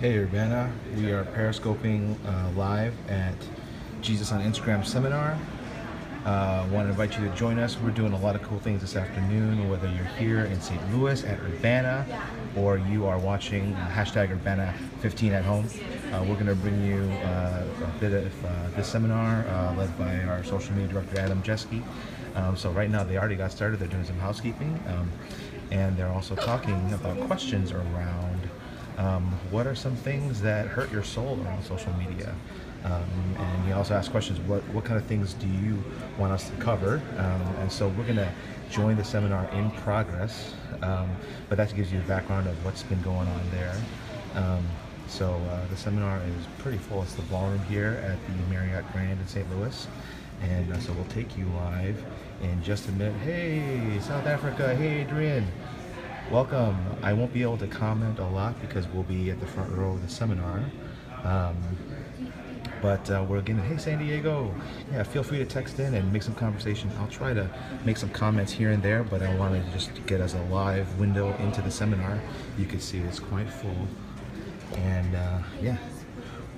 Hey Urbana, we are periscoping live at Jesus on Instagram seminar. Want to invite you to join us. We're doing a lot of cool things this afternoon, whether you're here in St. Louis at Urbana or you are watching hashtag Urbana15 at home. We're going to bring you a bit of this seminar led by our social media director Adam Jeske. So right now they already got started. They're doing some housekeeping and they're also talking about questions around what are some things that hurt your soul on social media? And you also ask questions, what kind of things do you want us to cover? And so we're going to join the seminar in progress, but that gives you a background of what's been going on there. So the seminar is pretty full. It's the ballroom here at the Marriott Grand in St. Louis. And so we'll take you live in just a minute. Hey, South Africa. Hey, Adrian. Welcome. I won't be able to comment a lot because we'll be at the front row of the seminar. But we're getting, hey San Diego, yeah, feel free to text in and make some conversation. I'll try to make some comments here and there, but I wanted to just get us a live window into the seminar. You can see it's quite full. And yeah,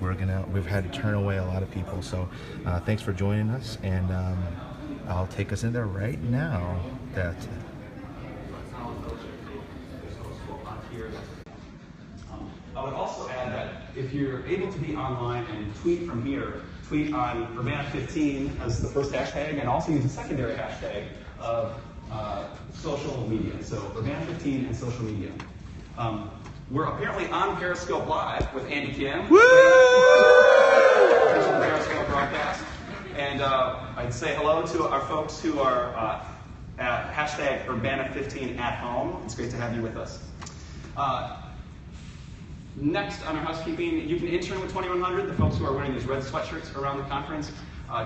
we've had to turn away a lot of people. So thanks for joining us, and I'll take us in there right now. I would also add that if you're able to be online and tweet from here, tweet on Urbana15 as the first hashtag, and also use a secondary hashtag of social media. So Urbana15 and social media. We're apparently on Periscope Live with Andy Kim. Woo! Periscope broadcast. And I'd say hello to our folks who are at hashtag Urbana15 at home. It's great to have you with us. Next on our housekeeping, you can intern with 2100, the folks who are wearing these red sweatshirts around the conference.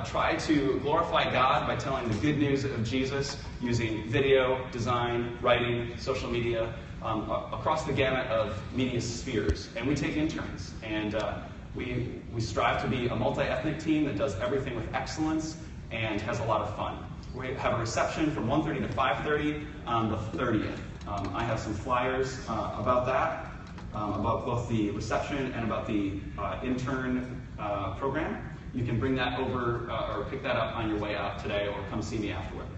Try to glorify God by telling the good news of Jesus using video, design, writing, social media, across the gamut of media spheres. And we take interns, and we strive to be a multi-ethnic team that does everything with excellence and has a lot of fun. We have a reception from 1:30 to 5:30 on the 30th. I have some flyers about that. About both the reception and about the intern program. You can bring that over or pick that up on your way out today, or come see me afterward.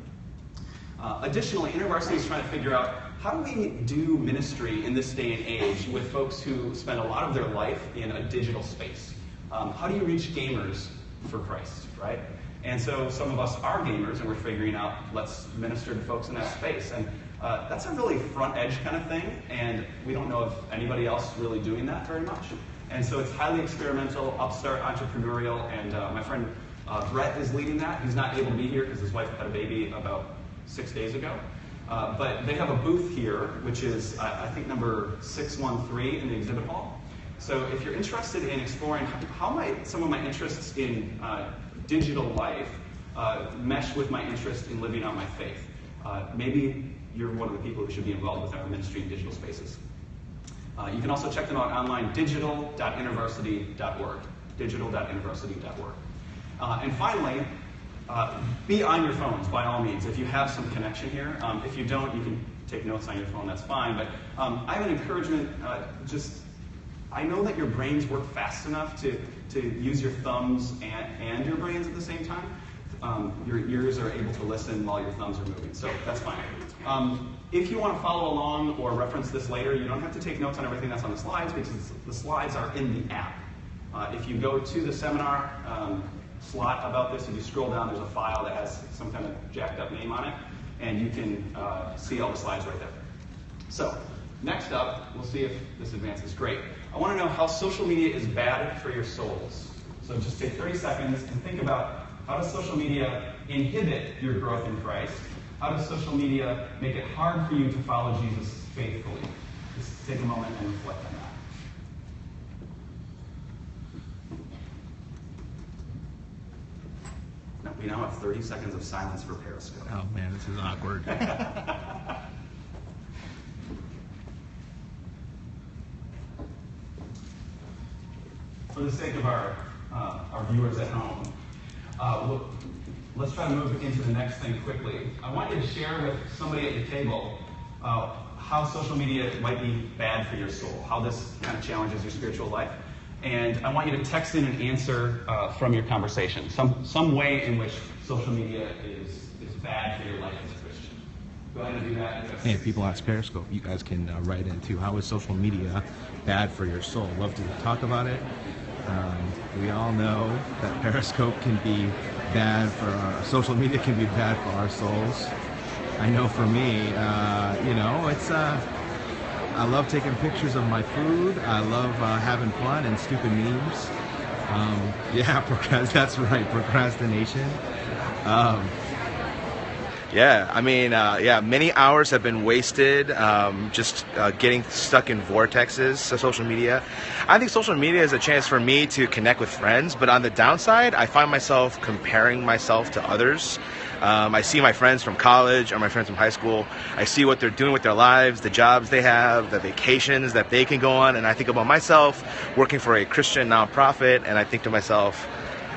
Additionally, InterVarsity is trying to figure out how do we do ministry in this day and age with folks who spend a lot of their life in a digital space. How do you reach gamers for Christ, right? And so some of us are gamers, and we're figuring out, let's minister to folks in that space. And that's a really front edge kind of thing, and we don't know of anybody else really doing that very much. And so it's highly experimental, upstart, entrepreneurial, and my friend Brett is leading that. He's not able to be here because his wife had a baby about 6 days ago. But they have a booth here, which is, I think, number 613 in the exhibit hall. So if you're interested in exploring how might some of my interests in digital life mesh with my interest in living out my faith, maybe you're one of the people who should be involved with our ministry in digital spaces. You can also check them out online, digital.intervarsity.org. Digital.intervarsity.org. And finally, be on your phones by all means. If you have some connection here, if you don't, you can take notes on your phone, that's fine. But I have an encouragement, I know that your brains work fast enough to use your thumbs and your brains at the same time. Your ears are able to listen while your thumbs are moving, so that's fine. If you want to follow along or reference this later, you don't have to take notes on everything that's on the slides because the slides are in the app. If you go to the seminar slot about this, if you scroll down, there's a file that has some kind of jacked up name on it, and you can see all the slides right there. So, next up, we'll see if this advances. Great. I want to know how social media is bad for your souls. So just take 30 seconds and think about, how does social media inhibit your growth in Christ? How does social media make it hard for you to follow Jesus faithfully? Just take a moment and reflect on that. We now have 30 seconds of silence for Periscope. Oh man, this is awkward. For the sake of our viewers at home, let's try to move into the next thing quickly. I want you to share with somebody at your table how social media might be bad for your soul, how this kind of challenges your spiritual life. And I want you to text in an answer from your conversation, some way in which social media is bad for your life as a Christian. Go ahead and do that. Hey, people on Periscope, you guys can write into how is social media bad for your soul. Love to talk about it. We all know that Periscope can be bad for our social media can be bad for our souls. I know for me, it's I love taking pictures of my food. I love having fun and stupid memes. That's right, procrastination. Many hours have been wasted just getting stuck in vortexes of social media. I think social media is a chance for me to connect with friends, but on the downside, I find myself comparing myself to others. I see my friends from college or my friends from high school. I see what they're doing with their lives, the jobs they have, the vacations that they can go on, and I think about myself working for a Christian nonprofit, and I think to myself,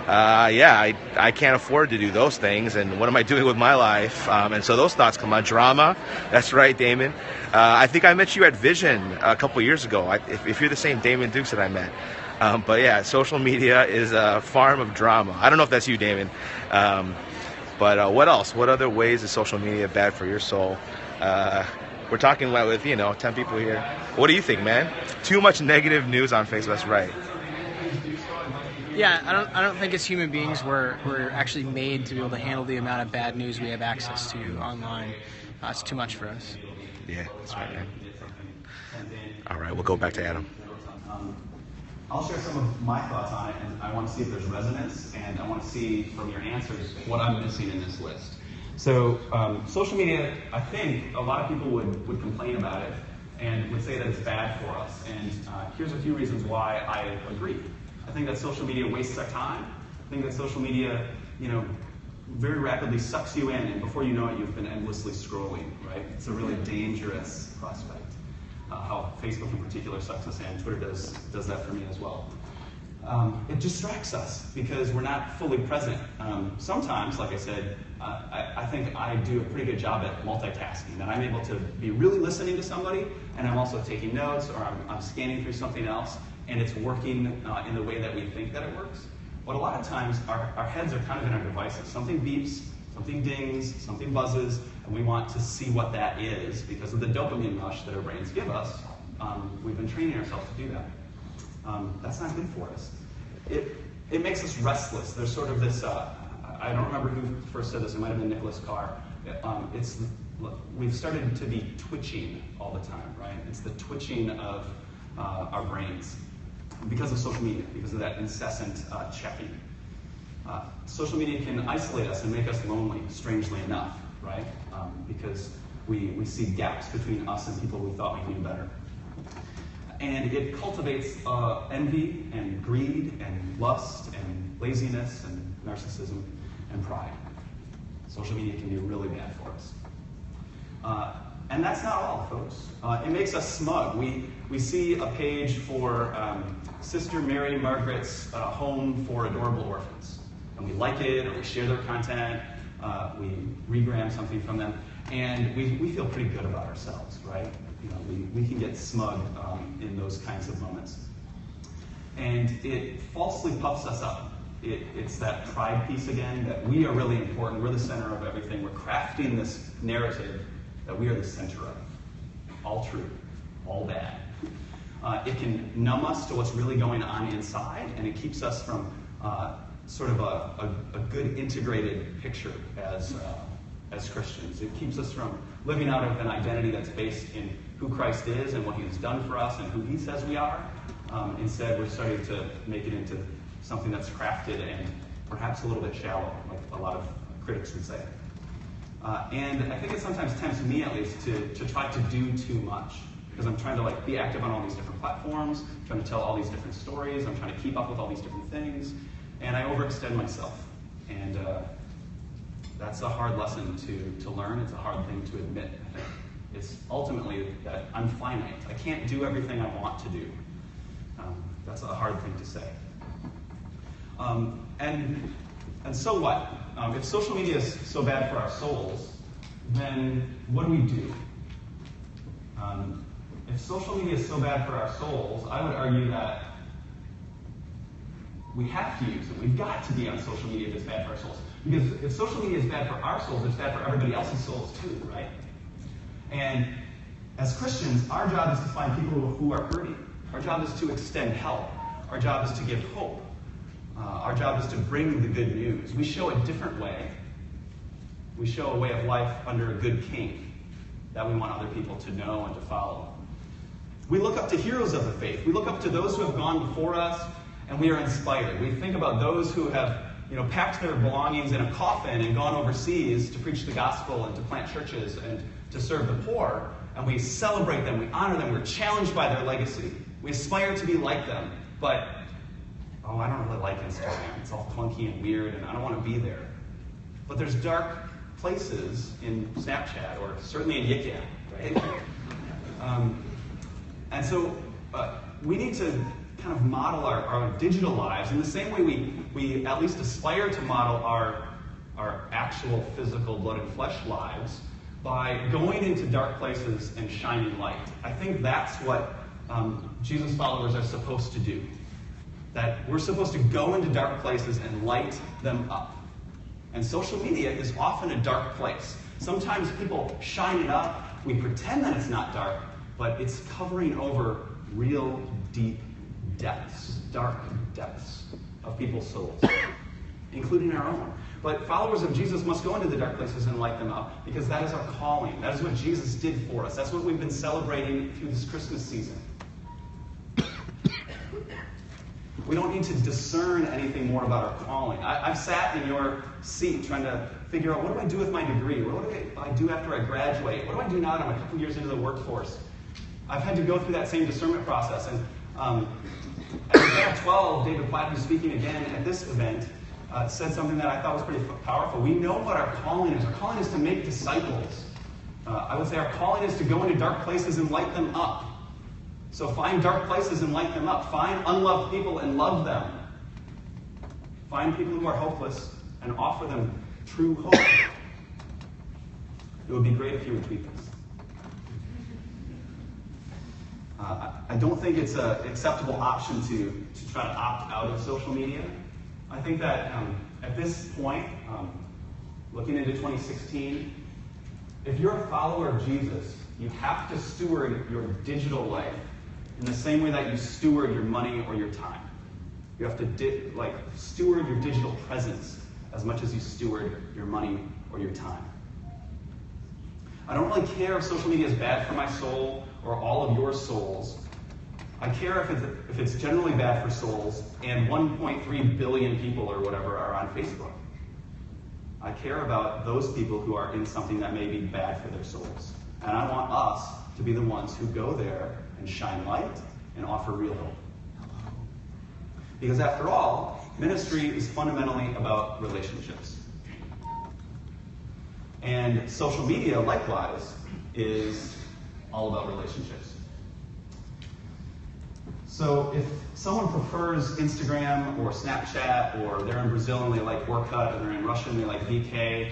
I can't afford to do those things, and what am I doing with my life? And so those thoughts come on. Drama, that's right, Damon. I think I met you at Vision a couple years ago, if you're the same Damon Dukes that I met. Social media is a farm of drama. I don't know if that's you, Damon. But what else? What other ways is social media bad for your soul? We're talking with 10 people here. What do you think, man? Too much negative news on Facebook. That's right. Yeah, I don't think as human beings we're actually made to be able to handle the amount of bad news we have access to online. It's too much for us. Yeah, that's right, man. All right, we'll go back to Adam. I'll share some of my thoughts on it, and I want to see if there's resonance, and I want to see from your answers what I'm missing in this list. So, social media, I think a lot of people would complain about it and would say that it's bad for us. And here's a few reasons why I agree. I think that social media wastes our time. I think that social media, very rapidly sucks you in, and before you know it, you've been endlessly scrolling, right? It's a really dangerous prospect. How Facebook in particular sucks us in. Twitter does that for me as well. It distracts us because we're not fully present. Sometimes, like I said, I think I do a pretty good job at multitasking, that I'm able to be really listening to somebody, and I'm also taking notes, or I'm scanning through something else, and it's working in the way that we think that it works. But a lot of times, our heads are kind of in our devices. Something beeps, something dings, something buzzes, and we want to see what that is because of the dopamine rush that our brains give us. We've been training ourselves to do that. That's not good for us. It makes us restless. There's sort of this, I don't remember who first said this, it might have been Nicholas Carr. We've started to be twitching all the time, right? It's the twitching of our brains because of social media, because of that incessant checking. Social media can isolate us and make us lonely, strangely enough, right? Because we see gaps between us and people we thought we knew better. And it cultivates envy and greed and lust and laziness and narcissism and pride. Social media can be really bad for us. And that's not all, folks. It makes us smug. We see a page for Sister Mary Margaret's Home for Adorable Orphans. And we like it, or we share their content, we regram something from them, and we feel pretty good about ourselves, right? We can get smug in those kinds of moments. And it falsely puffs us up. It's that pride piece again, that we are really important, we're the center of everything. We're crafting this narrative that we are the center of. All true, all bad. It can numb us to what's really going on inside, and it keeps us from sort of a good integrated picture as Christians. It keeps us from living out of an identity that's based in who Christ is and what He's done for us and who He says we are. Instead, we're starting to make it into something that's crafted and perhaps a little bit shallow, like a lot of critics would say. And I think it sometimes tempts me, at least, to try to do too much. Because I'm trying to be active on all these different platforms, trying to tell all these different stories, I'm trying to keep up with all these different things, and I overextend myself. And that's a hard lesson to learn. It's a hard thing to admit, I think. It's ultimately that I'm finite. I can't do everything I want to do. That's a hard thing to say. And so what? If social media is so bad for our souls, then what do we do? If social media is so bad for our souls, I would argue that we have to use it. We've got to be on social media if it's bad for our souls. Because if social media is bad for our souls, it's bad for everybody else's souls too, right? And as Christians, our job is to find people who are hurting. Our job is to extend help. Our job is to give hope. Our job is to bring the good news. We show a different way. We show a way of life under a good king that we want other people to know and to follow. We look up to heroes of the faith. We look up to those who have gone before us, and we are inspired. We think about those who have, packed their belongings in a coffin and gone overseas to preach the gospel and to plant churches and to serve the poor, and we celebrate them, we honor them, we're challenged by their legacy. We aspire to be like them, but, I don't really like Instagram. It's all clunky and weird, and I don't want to be there. But there's dark places in Snapchat, or certainly in Yik Yak, right? And so we need to kind of model our digital lives in the same way we at least aspire to model our actual physical blood and flesh lives by going into dark places and shining light. I think that's what Jesus followers are supposed to do. That we're supposed to go into dark places and light them up. And social media is often a dark place. Sometimes people shine it up. We pretend that it's not dark, but it's covering over real deep depths, dark depths of people's souls, including our own. But followers of Jesus must go into the dark places and light them up, because that is our calling. That is what Jesus did for us. That's what we've been celebrating through this Christmas season. We don't need to discern anything more about our calling. I've sat in your seat trying to figure out, what do I do with my degree? What do I do after I graduate? What do I do now that I'm a couple years into the workforce? I've had to go through that same discernment process. And at the age of 12, David Platt, who's speaking again at this event, said something that I thought was pretty powerful. We know what our calling is. Our calling is to make disciples. I would say our calling is to go into dark places and light them up. So find dark places and light them up. Find unloved people and love them. Find people who are hopeless and offer them true hope. It would be great if you would tweet this. I don't think it's an acceptable option to try to opt out of social media. I think that at this point, looking into 2016, if you're a follower of Jesus, you have to steward your digital life in the same way that you steward your money or your time. You have to steward your digital presence as much as you steward your money or your time. I don't really care if social media is bad for my soul or all of your souls. I care if it's generally bad for souls and 1.3 billion people or whatever are on Facebook. I care about those people who are in something that may be bad for their souls. And I want us to be the ones who go there and shine light and offer real hope. Because after all, ministry is fundamentally about relationships. And social media, likewise, is all about relationships. So if someone prefers Instagram or Snapchat, or they're in Brazil and they like Orkut, and they're in Russia and they like VK,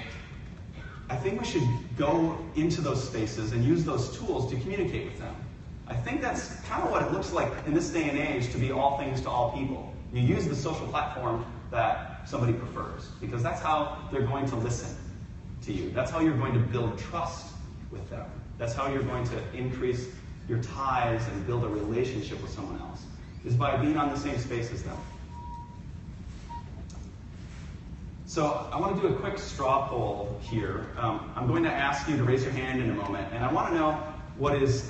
I think we should go into those spaces and use those tools to communicate with them. I think that's kind of what it looks like in this day and age to be all things to all people. You use the social platform that somebody prefers, because that's how they're going to listen to you. That's how you're going to build trust with them. That's how you're going to increase your ties and build a relationship with someone else, is by being on the same space as them. So I want to do a quick straw poll here. I'm going to ask you to raise your hand in a moment, and I want to know what is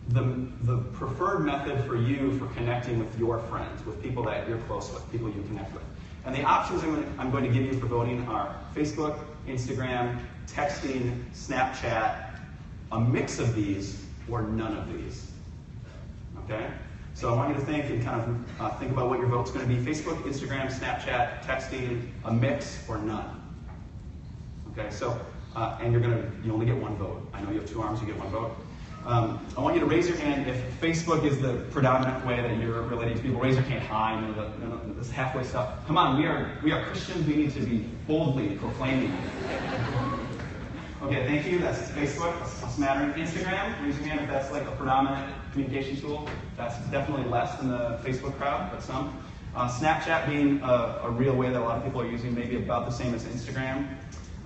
the preferred method for you for connecting with your friends, with people that you're close with, people you connect with. And the options I'm going to give you for voting are Facebook, Instagram, texting, Snapchat, a mix of these, or none of these. Okay? So I want you to think and kind of think about what your vote's going to be. Facebook, Instagram, Snapchat, texting, a mix, or none. Okay, so, and you only get one vote. I know you have two arms, you get one vote. I want you to raise your hand if Facebook is the predominant way that you're relating to people. Raise your hand high, this halfway stuff. Come on, we are Christians, we need to be boldly proclaiming. Okay, thank you. That's Facebook. That's mattering. Instagram, raise your hand if that's like a predominant communication tool. That's definitely less than the Facebook crowd, but some. Snapchat being a real way that a lot of people are using, maybe about the same as Instagram.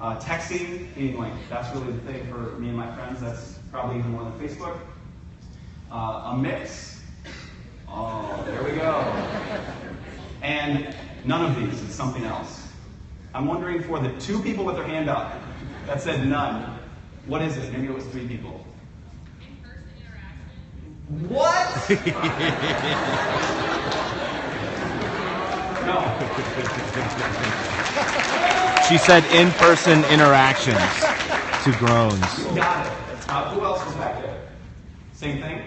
Texting being like, that's really the thing for me and my friends. That's probably even more than Facebook. A mix. Oh, there we go. And none of these, it's something else. I'm wondering for the 2 people with their hand up that said none, what is it? Maybe it was 3 people. In-person interaction. What? No. She said in-person interactions. 2 groans. Got it. Who else was back there? Same thing?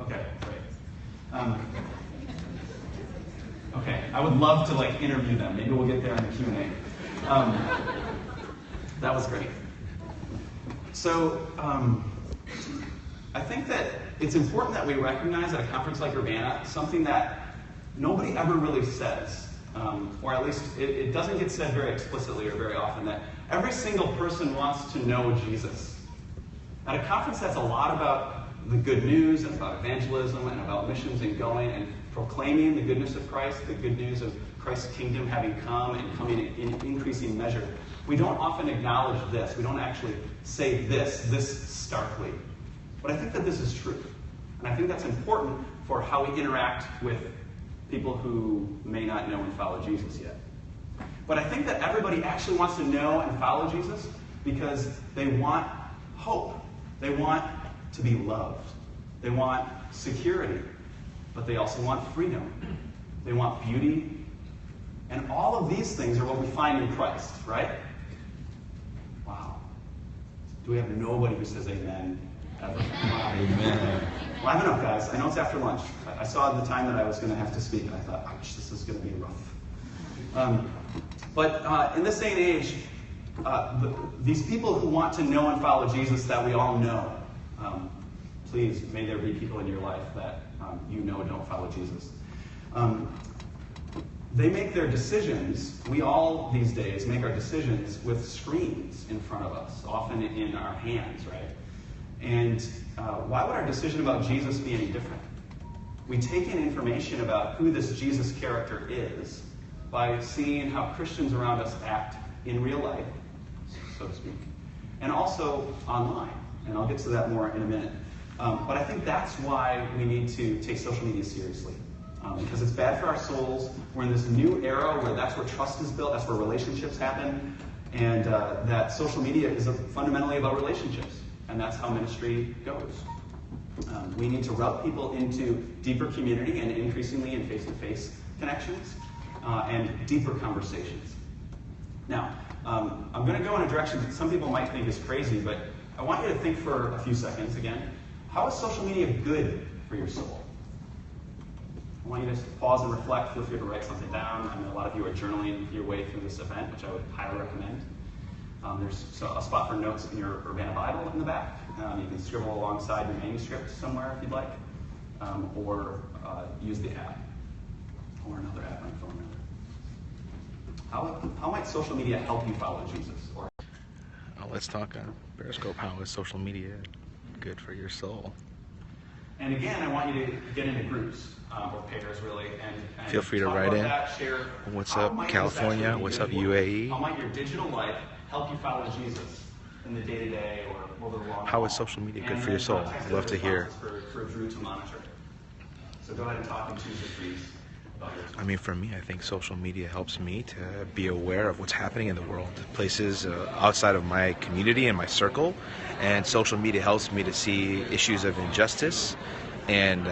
Okay, great. Okay, I would love to like interview them. Maybe we'll get there in the Q&A. That was great. So, I think that it's important that we recognize at a conference like Urbana something that nobody ever really says, or at least it doesn't get said very explicitly or very often, that every single person wants to know Jesus. At a conference that's a lot about the good news and about evangelism and about missions and going and proclaiming the goodness of Christ, the good news of Christ's kingdom having come and coming in increasing measure. We don't often acknowledge this. We don't actually say this starkly. But I think that this is true. And I think that's important for how we interact with people who may not know and follow Jesus yet. But I think that everybody actually wants to know and follow Jesus because they want hope. They want to be loved. They want security. But they also want freedom. They want beauty. And all of these things are what we find in Christ, right? Wow. Do we have nobody who says amen ever? Wow. Amen. Well, I have enough, guys. I know it's after lunch. I saw the time that I was going to have to speak, and I thought, ouch, this is going to be rough. But in this day and age, these people who want to know and follow Jesus that we all know, please, may there be people in your life that you know don't follow Jesus. They make their decisions, we all these days make our decisions with screens in front of us, often in our hands, right? And why would our decision about Jesus be any different? We take in information about who this Jesus character is by seeing how Christians around us act in real life, so to speak, and also online. And I'll get to that more in a minute. But I think that's why we need to take social media seriously. Because it's bad for our souls. We're in this new era where that's where trust is built, that's where relationships happen, and that social media is fundamentally about relationships. And that's how ministry goes. We need to route people into deeper community and increasingly in face-to-face connections and deeper conversations. Now, I'm going to go in a direction that some people might think is crazy, but I want you to think for a few seconds again. How is social media good for your soul? I want you to just pause and reflect. Feel free to write something down. I know a lot of you are journaling your way through this event, which I would highly recommend. There's a spot for notes in your Urbana Bible in the back. You can scribble alongside your manuscript somewhere if you'd like, or use the app, or another app on your phone. How might social media help you follow Jesus? Or Let's talk Periscope. How is social media good for your soul? And again, I want you to get into groups or pairs, really, and Feel free to talk write about in. that, share What's how up, might this California? actually be What's good up, for you? UAE? How might your digital life help you follow Jesus in the day-to-day or over the long How haul? is social media good And for your then soul? context I'd love to hear. for Drew to monitor. So go ahead and talk and choose your trees about yours. I mean, for me, I think social media helps me to be aware of what's happening in the world, places outside of my community and my circle. And social media helps me to see issues of injustice and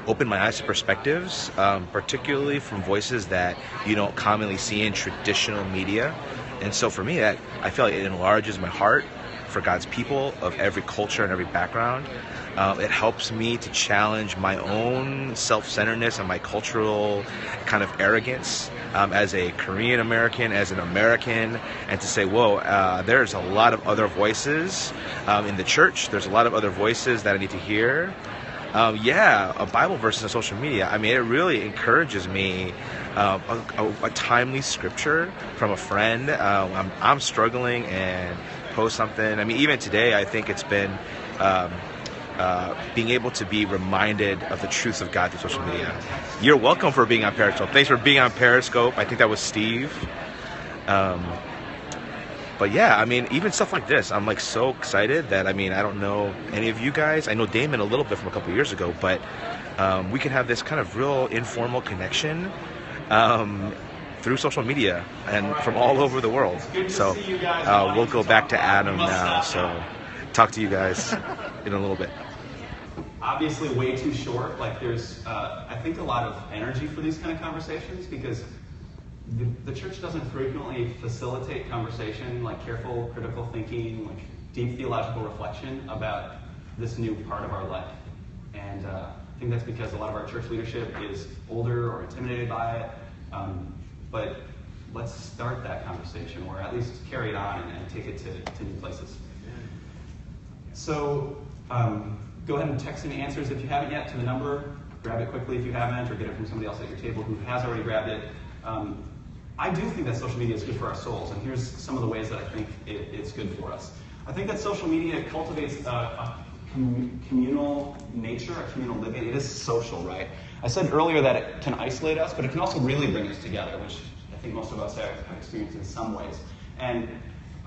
open my eyes to perspectives, particularly from voices that you don't commonly see in traditional media. And so for me, that I feel like it enlarges my heart for God's people of every culture and every background. It helps me to challenge my own self-centeredness and my cultural kind of arrogance as a Korean American, as an American, and to say, whoa, there's a lot of other voices in the church. There's a lot of other voices that I need to hear. Yeah, a Bible verse on social media. I mean, it really encourages me. A timely scripture from a friend. I'm struggling and post something. I mean, even today, I think it's been being able to be reminded of the truth of God through social media. You're welcome for being on Periscope. Thanks for being on Periscope. I think that was Steve. But yeah, I mean, even stuff like this, I'm like so excited that, I mean, I don't know any of you guys. I know Damon a little bit from a couple years ago, but we can have this kind of real informal connection through social media and from all over the world. So we'll go back to Adam now. So talk to you guys in a little bit. Obviously way too short. Like there's, I think, a lot of energy for these kind of conversations because the church doesn't frequently facilitate conversation, like careful, critical thinking, like deep theological reflection about this new part of our life. And I think that's because a lot of our church leadership is older or intimidated by it. But let's start that conversation, or at least carry it on and take it to new places. So go ahead and text any answers if you haven't yet to the number. Grab it quickly if you haven't, or get it from somebody else at your table who has already grabbed it. I do think that social media is good for our souls, and here's some of the ways that I think it's good for us. I think that social media cultivates a communal nature, a communal living. It is social, right? I said earlier that it can isolate us, but it can also really bring us together, which I think most of us have experienced in some ways. And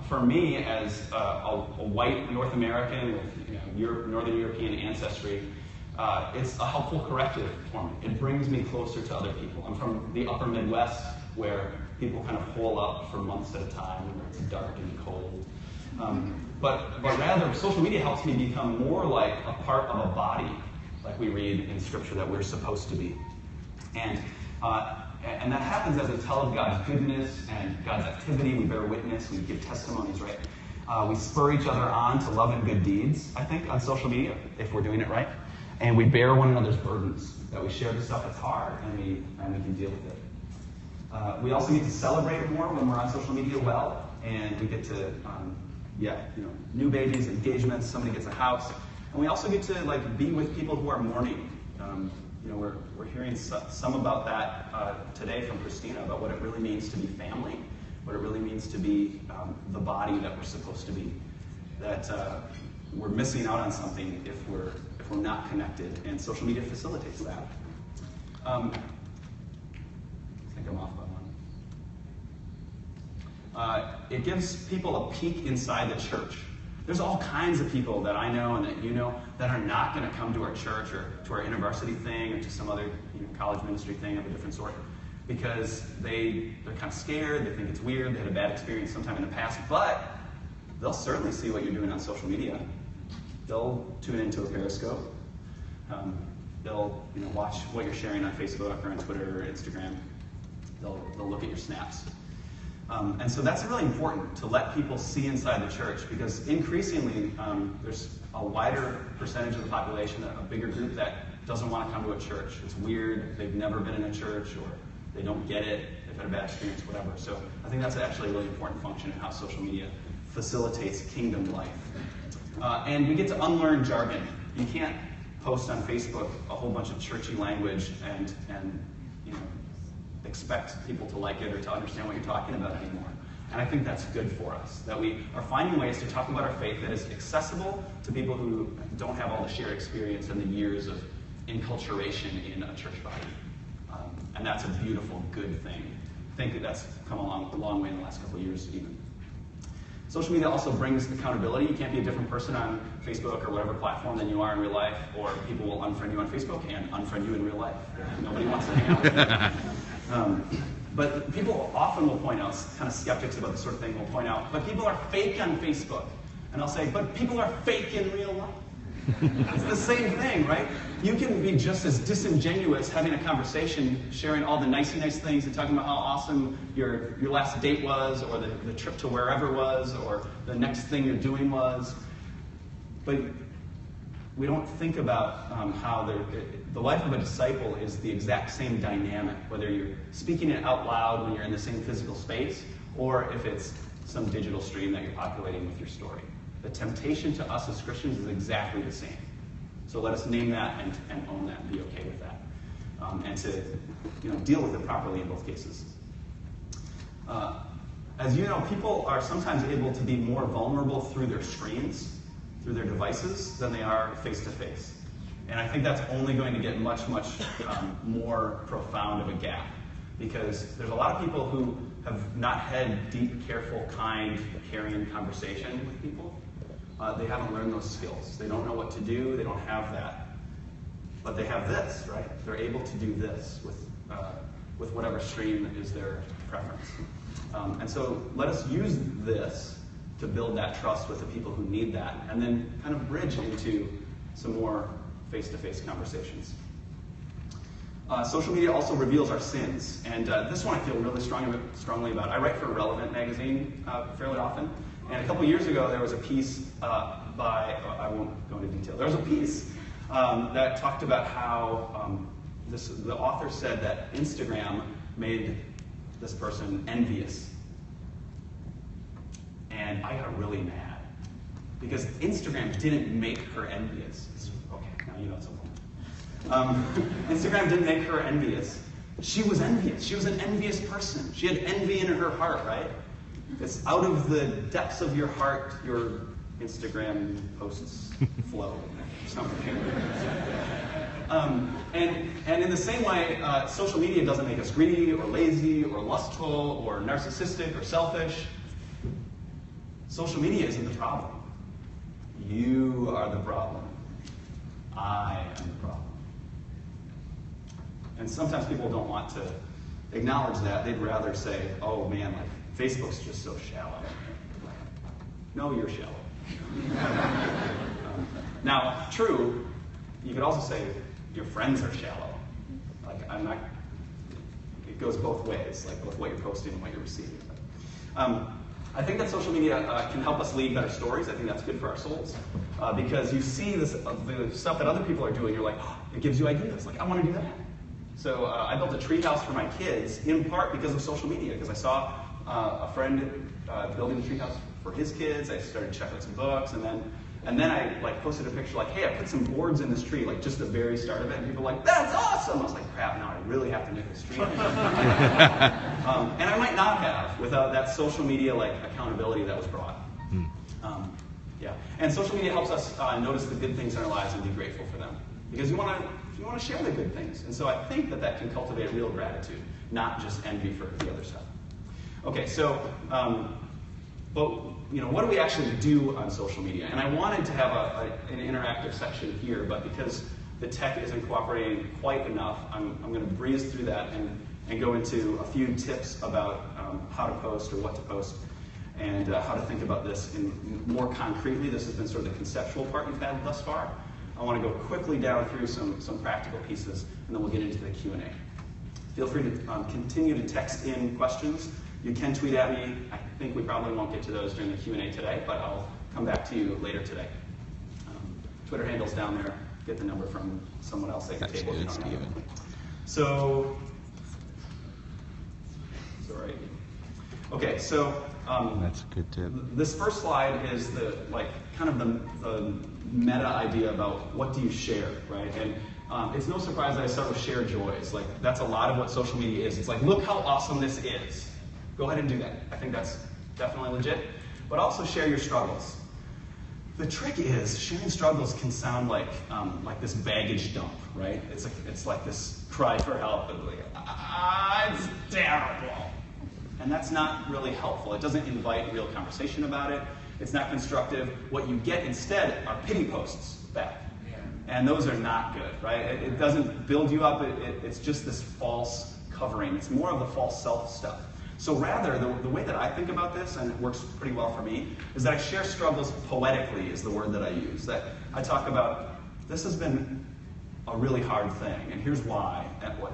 for me, as a white North American with Northern European ancestry, it's a helpful corrective for me. It brings me closer to other people. I'm from the upper Midwest, where people kind of hole up for months at a time, where it's dark and cold. But rather, social media helps me become more like a part of a body, like we read in Scripture that we're supposed to be. And that happens as we tell of God's goodness and God's activity. We bear witness, we give testimonies, right? We spur each other on to love and good deeds, I think, on social media, if we're doing it right. And we bear one another's burdens, that we share the stuff that's hard, and we can deal with it. We also get to celebrate more when we're on social media well, and we get to, new babies, engagements, somebody gets a house. And we also get to be with people who are mourning. We're hearing some about that today from Christina, about what it really means to be family, what it really means to be the body that we're supposed to be. That we're missing out on something if we're not connected, and social media facilitates that. I think I'm off by one. It gives people a peek inside the church. There's all kinds of people that I know and that you know that are not going to come to our church or to our InterVarsity thing or to some other college ministry thing of a different sort because they're kind of scared, they think it's weird, they had a bad experience sometime in the past, but they'll certainly see what you're doing on social media. They'll tune into a Periscope. They'll watch what you're sharing on Facebook or on Twitter or Instagram. They'll look at your snaps. And so that's really important to let people see inside the church because increasingly there's a wider percentage of the population, a bigger group that doesn't want to come to a church. It's weird, they've never been in a church or they don't get it, they've had a bad experience, whatever. So I think that's actually a really important function in how social media facilitates kingdom life. And we get to unlearn jargon. You can't post on Facebook a whole bunch of churchy language and expect people to like it or to understand what you're talking about anymore. And I think that's good for us, that we are finding ways to talk about our faith that is accessible to people who don't have all the shared experience and the years of enculturation in a church body. And that's a beautiful, good thing. I think that's come a long way in the last couple of years even. Social media also brings accountability. You can't be a different person on Facebook or whatever platform than you are in real life, or people will unfriend you on Facebook and unfriend you in real life. Nobody wants to hang out with you. But people often will point out, kind of skeptics about this sort of thing will point out, but people are fake on Facebook. And I'll say, but people are fake in real life. It's the same thing, right? You can be just as disingenuous having a conversation, sharing all the nice things and talking about how awesome your last date was, or the trip to wherever was, or the next thing you're doing was. But we don't think about how the life of a disciple is the exact same dynamic, whether you're speaking it out loud when you're in the same physical space, or if it's some digital stream that you're populating with your story. The temptation to us as Christians is exactly the same. So let us name that and own that and be okay with that. And to deal with it properly in both cases. As you know, people are sometimes able to be more vulnerable through their screens, through their devices, than they are face-to-face. And I think that's only going to get much, much more profound of a gap. Because there's a lot of people who have not had deep, careful, kind, caring conversation with people. They haven't learned those skills. They don't know what to do. They don't have that. But they have this, right? They're able to do this with whatever stream is their preference. And so let us use this to build that trust with the people who need that, and then kind of bridge into some more face-to-face conversations. Social media also reveals our sins, and this one I feel really strongly about. I write for Relevant magazine fairly often, and a couple years ago there was a piece by, I won't go into detail, there was a piece that talked about how the author said that Instagram made this person envious. And I got really mad, because Instagram didn't make her envious. Okay, now you know it's a woman. Instagram didn't make her envious. She was envious. She was an envious person. She had envy in her heart, right? It's out of the depths of your heart your Instagram posts flow. Something. And in the same way, social media doesn't make us greedy or lazy or lustful or narcissistic or selfish. Social media isn't the problem. You are the problem. I am the problem. And sometimes people don't want to acknowledge that. They'd rather say, oh man, like Facebook's just so shallow. No, you're shallow. Now, true, you could also say your friends are shallow. Like, it goes both ways, like both what you're posting and what you're receiving. I think that social media can help us lead better stories. I think that's good for our souls. Because you see the stuff that other people are doing, you're like, oh, it gives you ideas. Like, I want to do that. So I built a treehouse for my kids, in part because of social media, because I saw a friend building a treehouse for his kids. I started checking out some books, and then I posted a picture like, hey, I put some boards in this tree, like just the very start of it, and people were like, that's awesome! I was like, crap, now I really have to make this tree. And I might not have without that social media accountability that was brought. Yeah, and social media helps us notice the good things in our lives and be grateful for them, because you want to share the good things, and so I think that can cultivate real gratitude, not just envy for the other stuff. Okay, so. But what do we actually do on social media? And I wanted to have an interactive section here, but because the tech isn't cooperating quite enough, I'm going to breeze through that and go into a few tips about how to post or what to post, and how to think about this more concretely. This has been sort of the conceptual part we've had thus far. I want to go quickly down through some practical pieces, and then we'll get into the Q&A. Feel free to continue to text in questions. You can tweet at me. I think we probably won't get to those during the Q&A today, but I'll come back to you later today. Twitter handle's down there. Get the number from someone else at your table. If you don't have it. So, sorry. Okay, so that's a good tip. This first slide is the meta idea about what do you share, right? And it's no surprise that I start with share joys. Like, that's a lot of what social media is. It's like, look how awesome this is. Go ahead and do that. I think that's definitely legit. But also share your struggles. The trick is, sharing struggles can sound like this baggage dump, right? It's like this cry for help. It's terrible. And that's not really helpful. It doesn't invite real conversation about it. It's not constructive. What you get instead are pity posts back. And those are not good, right? It doesn't build you up. It's just this false covering. It's more of the false self stuff. So rather, the way that I think about this, and it works pretty well for me, is that I share struggles poetically is the word that I use. That I talk about, this has been a really hard thing, and here's why.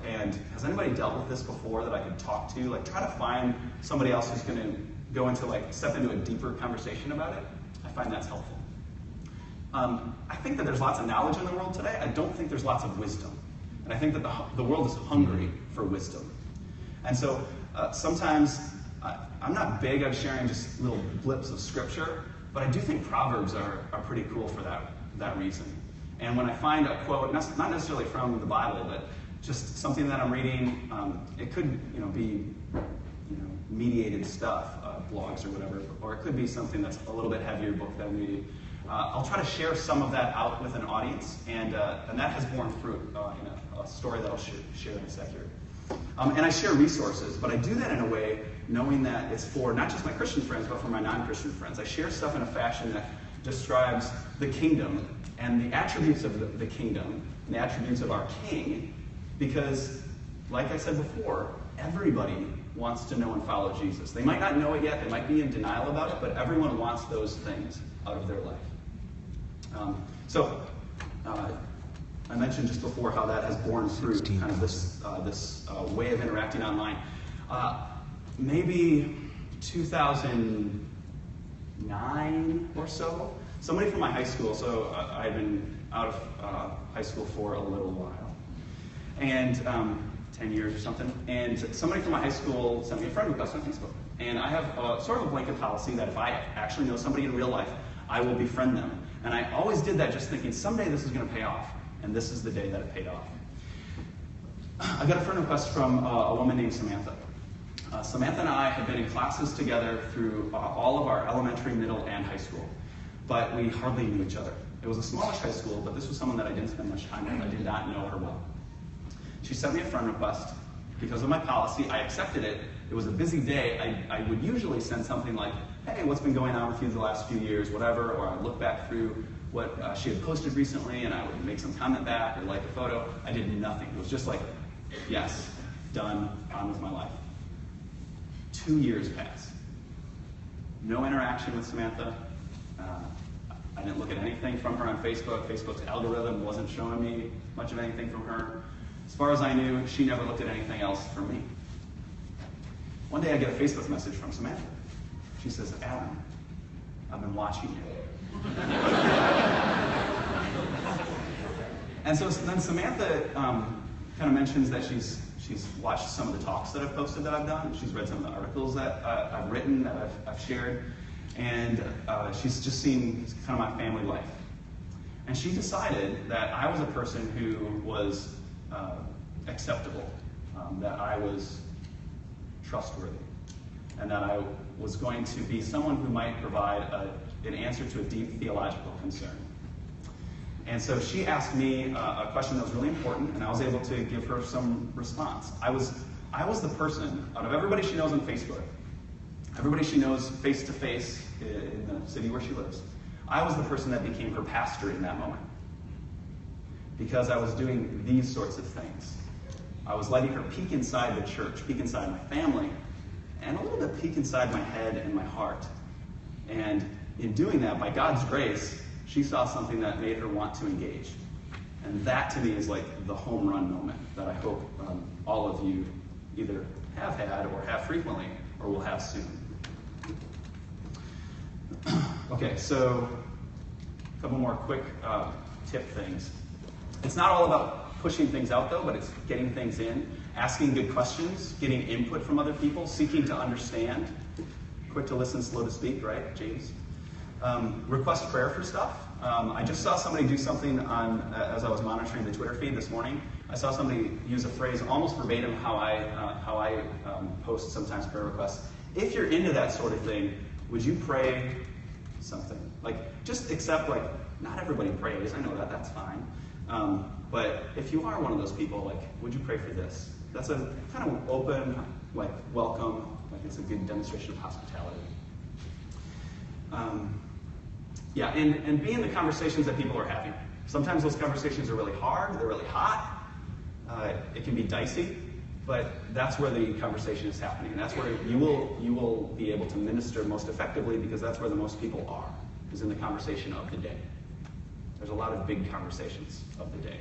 And has anybody dealt with this before that I could talk to? Like, try to find somebody else who's going to go into, step into a deeper conversation about it. I find that's helpful. I think that there's lots of knowledge in the world today. I don't think there's lots of wisdom. And I think that the world is hungry for wisdom. And so sometimes I'm not big on sharing just little blips of scripture, but I do think Proverbs are pretty cool for that reason. And when I find a quote, not necessarily from the Bible, but just something that I'm reading, it could be mediated stuff, blogs or whatever, or it could be something that's a little bit heavier book that I'm reading. I'll try to share some of that out with an audience, and that has borne fruit in a story that I'll share in a sec here. And I share resources, but I do that in a way knowing that it's for not just my Christian friends, but for my non-Christian friends. I share stuff in a fashion that describes the kingdom and the attributes of the kingdom and the attributes of our king, because, like I said before, everybody wants to know and follow Jesus. They might not know it yet, they might be in denial about it, but everyone wants those things out of their life. I mentioned just before how that has borne fruit, kind of this way of interacting online. Maybe 2009 or so, somebody from my high school, so I've been out of high school for a little while, and 10 years or something, and somebody from my high school sent me a friend request on Facebook. And I have sort of a blanket policy that if I actually know somebody in real life, I will befriend them. And I always did that just thinking, someday this is going to pay off. And this is the day that it paid off. I got a friend request from a woman named Samantha. Samantha and I had been in classes together through all of our elementary, middle, and high school. But we hardly knew each other. It was a smallish high school, but this was someone that I didn't spend much time with. I did not know her well. She sent me a friend request. Because of my policy, I accepted it. It was a busy day. I would usually send something like, hey, what's been going on with you the last few years, whatever, or I'd look back through what she had posted recently, and I would make some comment back or like a photo. I did nothing. It was just like, yes, done, on with my life. 2 years passed. No interaction with Samantha. I didn't look at anything from her on Facebook. Facebook's algorithm wasn't showing me much of anything from her. As far as I knew, she never looked at anything else from me. One day I get a Facebook message from Samantha. She says, Adam, I've been watching you. And so then Samantha kind of mentions that she's watched some of the talks that I've posted that I've done. She's read some of the articles that I've written, that I've shared. And she's just seen kind of my family life. And she decided that I was a person who was acceptable, that I was trustworthy, and that I was going to be someone who might provide an answer to a deep theological concern. And so she asked me a question that was really important, and I was able to give her some response. I was the person, out of everybody she knows on Facebook, everybody she knows face-to-face in the city where she lives, I was the person that became her pastor in that moment. Because I was doing these sorts of things. I was letting her peek inside the church, peek inside my family, and a little bit peek inside my head and my heart. And in doing that, by God's grace, she saw something that made her want to engage. And that, to me, is like the home run moment that I hope all of you either have had or have frequently or will have soon. Okay, so a couple more quick tip things. It's not all about pushing things out, though, but it's getting things in, asking good questions, getting input from other people, seeking to understand. Quick to listen, slow to speak, right, James? Request prayer for stuff. I just saw somebody do something as I was monitoring the Twitter feed this morning. I saw somebody use a phrase almost verbatim how I post sometimes prayer requests. If you're into that sort of thing, would you pray something? Like, just accept, like, not everybody prays. I know that, that's fine. But if you are one of those people, like, would you pray for this? That's a kind of open, like, welcome, like it's a good demonstration of hospitality. Yeah, and be in the conversations that people are having. Sometimes those conversations are really hard, they're really hot, it can be dicey, but that's where the conversation is happening. And that's where you will be able to minister most effectively, because that's where the most people are, is in the conversation of the day. There's a lot of big conversations of the day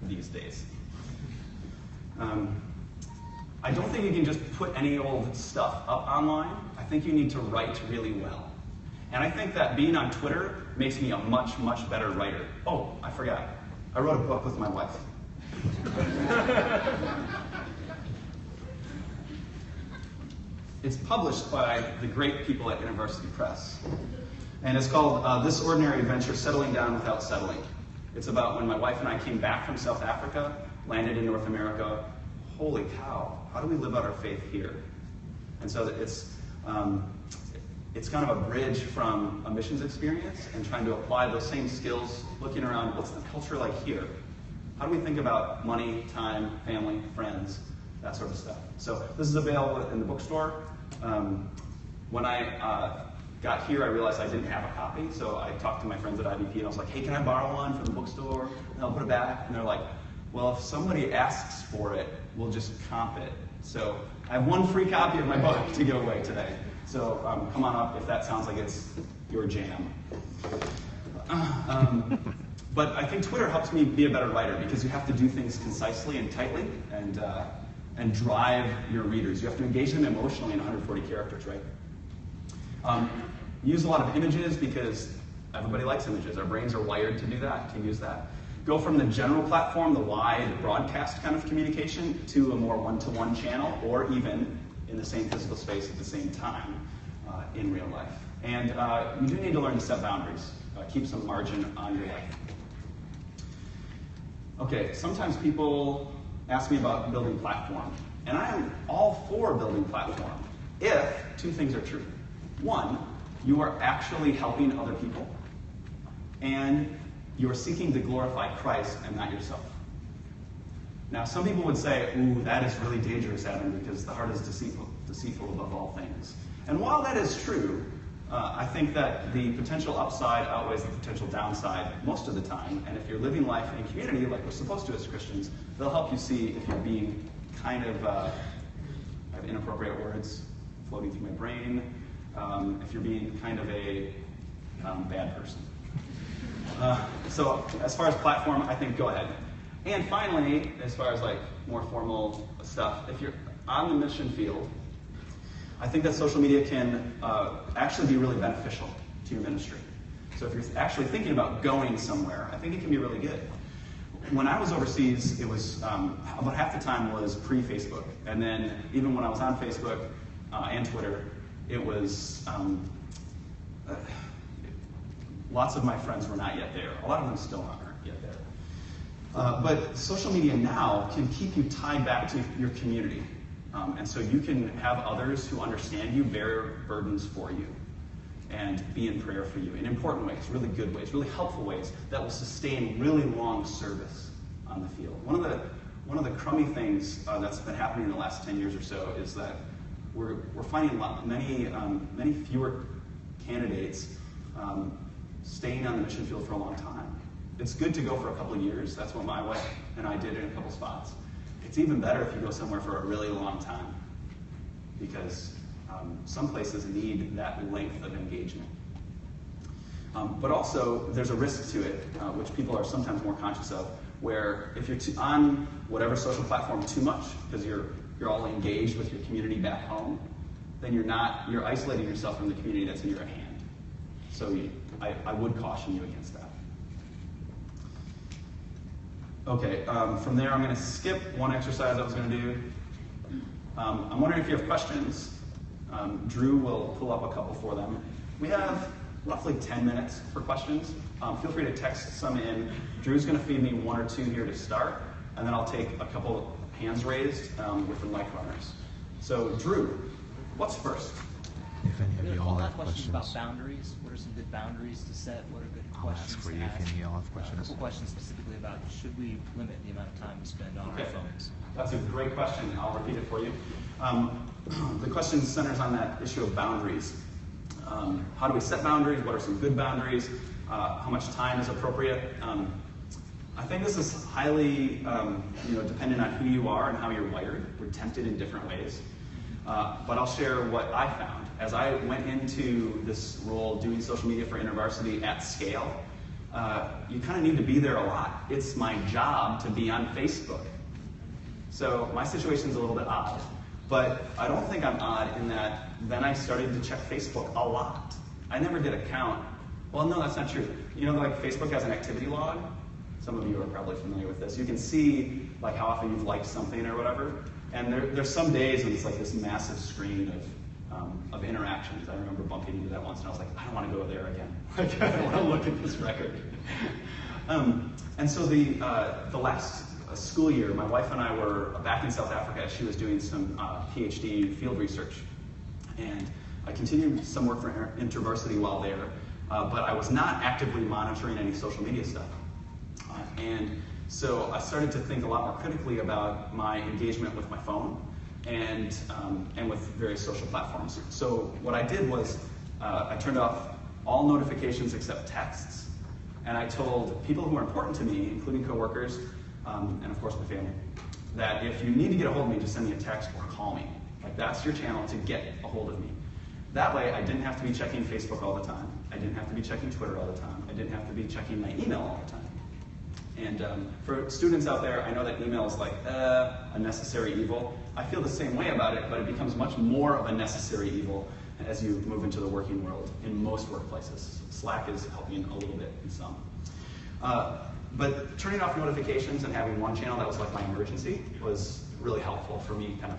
these days. I don't think you can just put any old stuff up online. I think you need to write really well. And I think that being on Twitter makes me a much, much better writer. Oh, I forgot. I wrote a book with my wife. It's published by the great people at University Press. And it's called This Ordinary Adventure, Settling Down Without Settling. It's about when my wife and I came back from South Africa, landed in North America. Holy cow, how do we live out our faith here? And so it's kind of a bridge from a missions experience and trying to apply those same skills, looking around, what's the culture like here? How do we think about money, time, family, friends, that sort of stuff? So this is available in the bookstore. When I got here, I realized I didn't have a copy, so I talked to my friends at IBP and I was like, hey, can I borrow one from the bookstore? And I'll put it back. And they're like, well, if somebody asks for it, we'll just comp it. So I have one free copy of my book to give away today. So come on up if that sounds like it's your jam. But I think Twitter helps me be a better writer because you have to do things concisely and tightly and drive your readers. You have to engage them emotionally in 140 characters, right? Use a lot of images because everybody likes images. Our brains are wired to do that, to use that. Go from the general platform, the wide broadcast kind of communication, to a more one-to-one channel, or even in the same physical space at the same time in real life. And you do need to learn to set boundaries. Keep some margin on your life. Okay, sometimes people ask me about building platform, and I am all for building platform if two things are true. One, you are actually helping other people, and you're seeking to glorify Christ and not yourself. Now, some people would say, ooh, that is really dangerous, Adam, because the heart is deceitful above all things. And while that is true, I think that the potential upside outweighs the potential downside most of the time. And if you're living life in community like we're supposed to as Christians, they'll help you see if you're being kind of, I have inappropriate words floating through my brain, if you're being kind of a bad person. So as far as platform, I think go ahead. And finally, as far as like more formal stuff, if you're on the mission field, I think that social media can actually be really beneficial to your ministry. So if you're actually thinking about going somewhere, I think it can be really good. When I was overseas, it was about half the time was pre-Facebook. And then even when I was on Facebook and Twitter, it was lots of my friends were not yet there. A lot of them still aren't yet there. But social media now can keep you tied back to your community. And so you can have others who understand you bear burdens for you and be in prayer for you in important ways, really good ways, really helpful ways that will sustain really long service on the field. One of the crummy things that's been happening in the last 10 years or so is that we're finding many fewer candidates staying on the mission field for a long time. It's good to go for a couple of years. That's what my wife and I did in a couple spots. It's even better if you go somewhere for a really long time because some places need that length of engagement. But also, there's a risk to it, which people are sometimes more conscious of, where if you're on whatever social platform too much, because you're all engaged with your community back home, then you're isolating yourself from the community that's in your hand. So I would caution you against that. Okay, from there I'm going to skip one exercise I was going to do. I'm wondering if you have questions. Drew will pull up a couple for them. We have roughly 10 minutes for questions. Feel free to text some in. Drew's going to feed me one or two here to start, and then I'll take a couple hands raised with the mic runners. So Drew, what's first? If any of you all have questions about boundaries. What are some good boundaries to set? What are good I'll questions ask for to you ask? if any of you all have questions. A couple questions specifically about should we limit the amount of time we spend on our phones? That's a great question. I'll repeat it for you. The question centers on that issue of boundaries. How do we set boundaries? What are some good boundaries? How much time is appropriate? I think this is highly dependent on who you are and how you're wired. We're tempted in different ways. But I'll share what I found. As I went into this role doing social media for InterVarsity at scale, you kind of need to be there a lot. It's my job to be on Facebook. So my situation's a little bit odd. But I don't think I'm odd in that then I started to check Facebook a lot. I never did a count. Well, no, that's not true. You know, like Facebook has an activity log. Some of you are probably familiar with this. You can see like how often you've liked something or whatever. And there's some days when it's like this massive screen of interactions. I remember bumping into that once, and I was like, I don't want to go there again. Like, I don't want to look at this record. And so the last school year, my wife and I were back in South Africa. She was doing some PhD field research. And I continued some work for InterVarsity while there, but I was not actively monitoring any social media stuff. And so I started to think a lot more critically about my engagement with my phone and with various social platforms. So what I did was I turned off all notifications except texts, and I told people who are important to me, including coworkers, and of course my family, that if you need to get a hold of me, just send me a text or call me. Like, that's your channel to get a hold of me. That way, I didn't have to be checking Facebook all the time. I didn't have to be checking Twitter all the time. I didn't have to be checking my email all the time. And for students out there, I know that email is like a necessary evil. I feel the same way about it, but it becomes much more of a necessary evil as you move into the working world in most workplaces. Slack is helping a little bit in some. But turning off notifications and having one channel that was like my emergency was really helpful for me kind of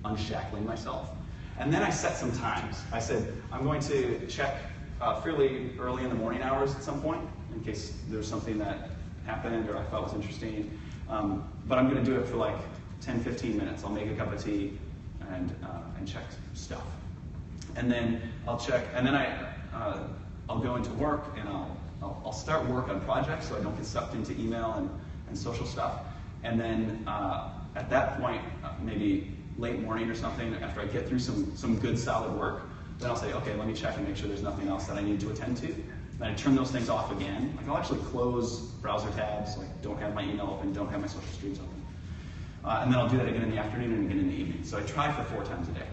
unshackling myself. And then I set some times. I said, I'm going to check fairly early in the morning hours at some point, in case there's something that happened or I thought was interesting. But I'm going to do it for like 10, 15 minutes. I'll make a cup of tea and check stuff. And then I'll check, and then I'll go into work and I'll start work on projects so I don't get sucked into email and social stuff. And then at that point, maybe late morning or something, after I get through some good solid work, then I'll say, okay, let me check and make sure there's nothing else that I need to attend to. Then I turn those things off again. Like, I'll actually close browser tabs, like don't have my email open, don't have my social streams open. And then I'll do that again in the afternoon and again in the evening. So I try for 4 times a day.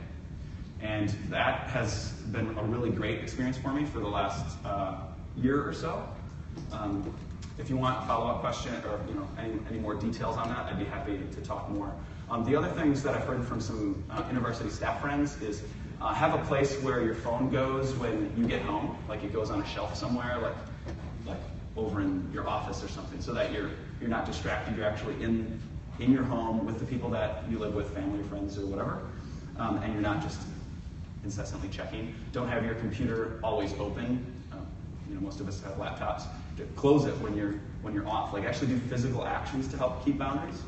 And that has been a really great experience for me for the last year or so. If you want a follow-up question or any more details on that, I'd be happy to talk more. The other things that I've heard from some InterVarsity staff friends is have a place where your phone goes when you get home, like it goes on a shelf somewhere, like over in your office or something, so that you're not distracted. You're actually in your home with the people that you live with, family or friends or whatever, and you're not just incessantly checking. Don't have your computer always open. Most of us have laptops. Close it when you're off. Like, actually do physical actions to help keep boundaries.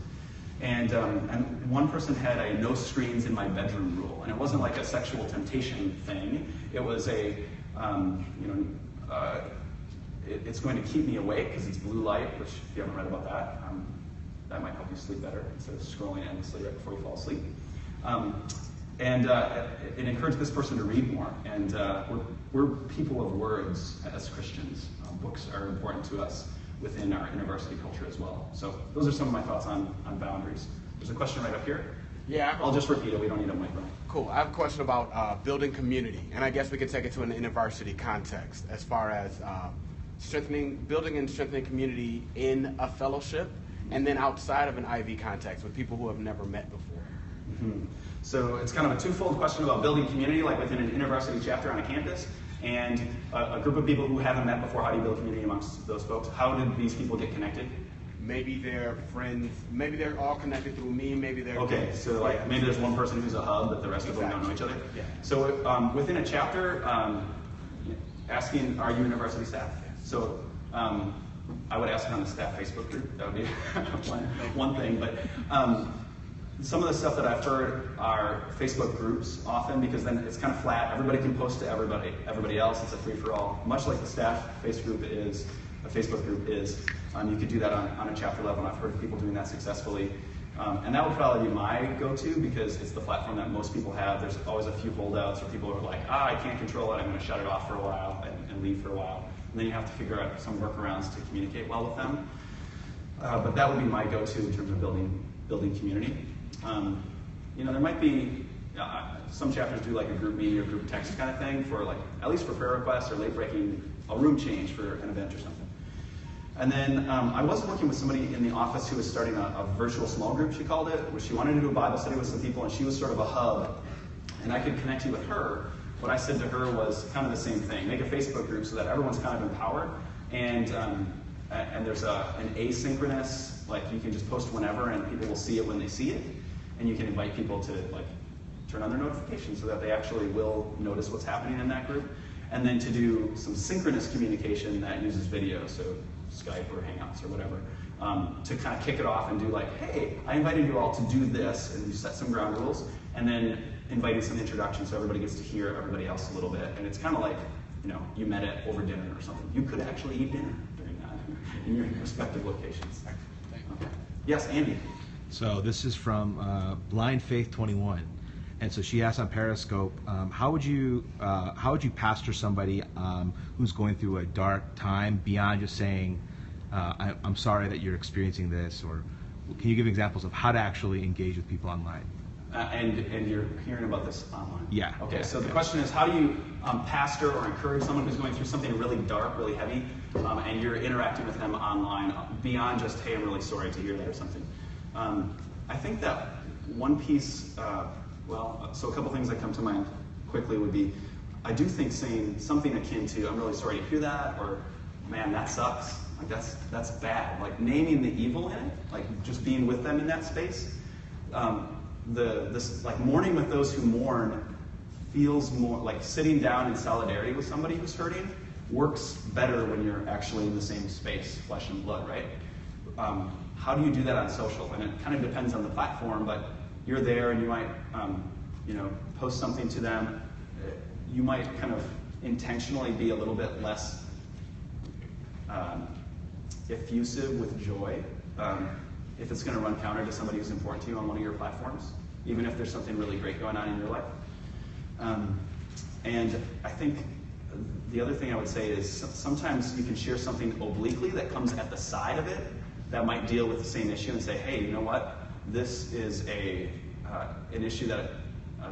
And one person had a no screens in my bedroom rule, and it wasn't like a sexual temptation thing. It was it's going to keep me awake because it's blue light, which if you haven't read about that, that might help you sleep better instead of scrolling endlessly right before you fall asleep. And it encouraged this person to read more. And we're people of words as Christians. Books are important to us within our InterVarsity culture as well. So those are some of my thoughts on boundaries. There's a question right up here. Yeah. I'll just repeat it. We don't need a mic. Cool. I have a question about building community, and I guess we could take it to an InterVarsity context as far as building and strengthening community in a fellowship, and then outside of an IV context with people who have never met before. Mm-hmm. So it's kind of a twofold question about building community, like within an InterVarsity chapter on a campus, and a group of people who haven't met before. How do you build community amongst those folks? How did these people get connected? Maybe they're friends. Maybe they're all connected through me. Maybe they're okay. So like maybe there's one person who's a hub, but the rest of them don't know each other. Yeah. So within a chapter, asking, are you InterVarsity staff? So I would ask it on the staff Facebook group. That would be one thing. But some of the stuff that I've heard are Facebook groups often, because then it's kind of flat. Everybody can post to everybody else. It's a free-for-all, much like the staff Facebook group is. You could do that on a chapter level, and I've heard of people doing that successfully. And that would probably be my go-to, because it's the platform that most people have. There's always a few holdouts, or people who are like, I can't control it, I'm going to shut it off for a while and leave for a while. And then you have to figure out some workarounds to communicate well with them. But that would be my go-to in terms of building community. There might be, some chapters do like a group meeting or group text kind of thing for like, at least for prayer requests or late breaking, a room change for an event or something. And then I was working with somebody in the office who was starting a virtual small group, she called it, where she wanted to do a Bible study with some people, and she was sort of a hub, and I could connect you with her. What I said to her was kind of the same thing. Make a Facebook group so that everyone's kind of empowered, and there's an asynchronous, like you can just post whenever and people will see it when they see it, and you can invite people to like turn on their notifications so that they actually will notice what's happening in that group. And then to do some synchronous communication that uses video. So Skype or Hangouts or whatever, to kind of kick it off and do like, hey, I invited you all to do this, and you set some ground rules, and then inviting some introduction so everybody gets to hear everybody else a little bit. And it's kind of like, you met it over dinner or something. You could actually eat dinner during that in your respective locations. Okay. Yes, Andy. So this is from Blind Faith 21, and so she asked on Periscope, how would you pastor somebody who's going through a dark time beyond just saying, I'm sorry that you're experiencing this, or can you give examples of how to actually engage with people online? And you're hearing about this online? Yeah. Okay, so the question is, how do you pastor or encourage someone who's going through something really dark, really heavy, and you're interacting with them online beyond just, hey, I'm really sorry to hear that or something? I think that one piece, so a couple things that come to mind quickly would be, I do think saying something akin to, I'm really sorry to hear that, or man, that sucks. Like that's bad. Like naming the evil in it, like just being with them in that space. This mourning with those who mourn feels more like sitting down in solidarity with somebody who's hurting works better when you're actually in the same space, flesh and blood, right? How do you do that on social? And it kind of depends on the platform, but you're there and you might, post something to them. You might kind of intentionally be a little bit less effusive with joy if it's going to run counter to somebody who's important to you on one of your platforms, even if there's something really great going on in your life. And I think the other thing I would say is sometimes you can share something obliquely that comes at the side of it that might deal with the same issue and say, hey, you know what? This is an issue that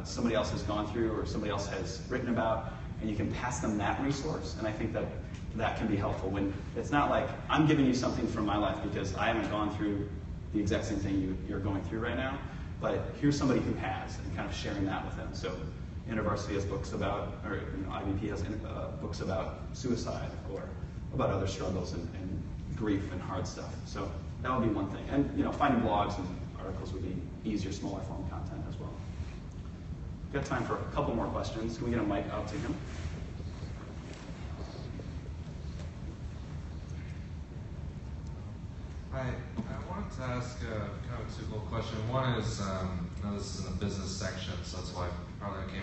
somebody else has gone through or somebody else has written about, and you can pass them that resource. And I think that can be helpful when it's not like I'm giving you something from my life because I haven't gone through the exact same thing you're going through right now, but here's somebody who has, and kind of sharing that with them. So InterVarsity has books about, or IVP has books about suicide or about other struggles and grief and hard stuff. So that would be one thing. And finding blogs and articles would be easier, smaller form content as well. We've got time for a couple more questions. Can we get a mic out to him? Hi, I wanted to ask kind of a two-fold question. One is, this is in the business section, so that's why probably I came.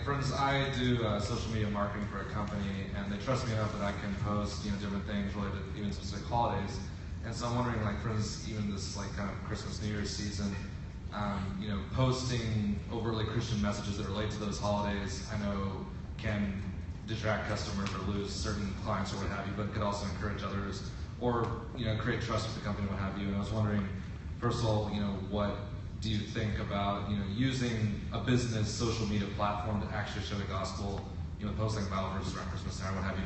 For instance, I do social media marketing for a company, and they trust me enough that I can post, different things related to even specific holidays. And so I'm wondering, for instance, even this kind of Christmas, New Year's season, posting overtly Christian messages that relate to those holidays, I know can detract customers or lose certain clients or what have you, but it could also encourage others or create trust with the company, what have you. And I was wondering, first of all, what do you think about using a business social media platform to actually show the gospel, posting about versus around Christmas time, what have you.